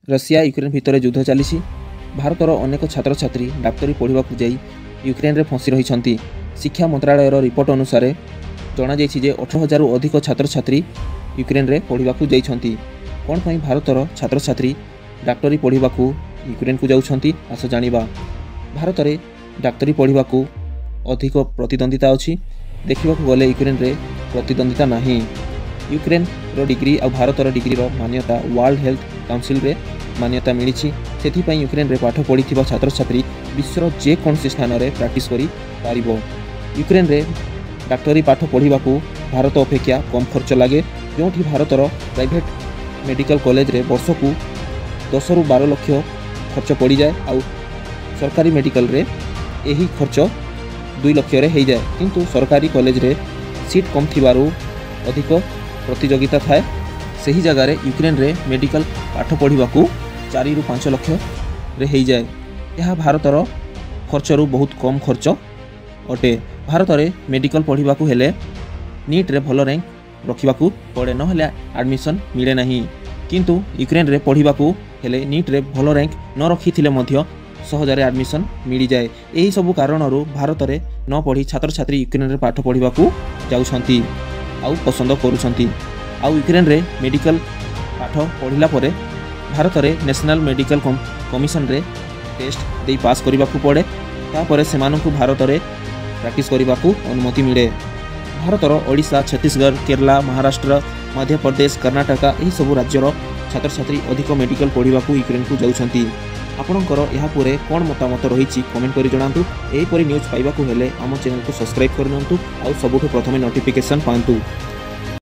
Russia Ukraine भितर युद्ध चली भारतर अनेक छात्र छात्री डाक्तरी पढ़ा यूक्रेन में फसी रही। शिक्षा मंत्रालय रिपोर्ट अनुसार जनाई 18,000 अधिक छात्र छात्री यूक्रेन में पढ़ा कौन पर भारतर छात्र छात्री डाक्तरी पढ़ा यूक्रेन को जाऊँच आस जाना। भारत में डाक्तरी पढ़ा अधिक प्रतिद्वंदिता अच्छी देखा गले यूक्रेन में प्रतिद्वंदिता नहीं। यूक्रेन डिग्री और भारतर डिग्री मान्यता वर्ल्ड हेल्थ काउंसिल रे मान्यता मिली से यूक्रेन में पाठ पढ़ी छात्र छात्री विश्वर जेकोसी स्थान में प्रैक्टिस कर यूक्रेन में डाक्तरी पाठ पढ़ा भारत अपेक्षा कम खर्च लगे जो भारतर प्राइवेट मेडिकल कॉलेज रे वर्ष को 10 ରୁ 12 लाख खर्च पड़ जाए और सरकारी मेडिकल रे यही खर्च 2 लाख रे हो जाए किंतु सरकारी कॉलेज रे सीट कम थिबारु अधिक प्रतियोगिता थाए सही जगार यूक्रेन रे मेडिकल पाठ पढ़ा 4 ରୁ 5 लाख रे हो जाए। यह भारतर खर्चरू बहुत कम खर्च अटे। भारत में मेडिकल पढ़ा हेले नीट रे भल रैंक रखा पड़े ना एडमिशन मिले नहीं किंतु यूक्रेन रे पढ़ा हेले नीट रे भल रैंक न रखी सहजरे एडमिशन मिल जाए। यही सब कारण भारत में न पढ़ी छात्र छात्री यूक्रेन रे पाठ पढ़ा जाउछंती आउ पसंद करूछंती। आउ यूक्रेन रे मेडिकल पाठ पढ़िला परे भारत में नेशनल मेडिकल कमिशन रे टेस्ट दे पास करने को पड़े तापर से भारत में प्रैक्टिस करने को अनुमति मिले। भारतर ओडिशा छत्तीसगढ़ केरला महाराष्ट्र मध्य प्रदेश कर्नाटक यही सब राज्यर छात्र छात्री अधिक मेडिकल पढ़ा यूक्रेन को जाउछंती। आपणकर यापर कौन मतामत रही कमेंट कर जनातु। यहीपरि न्यूज़ पाइबाकू हेले आम चैनल को सब्सक्राइब करनियंतु आउ सबुठु प्रथमे नोटिफिकेशन पांतु।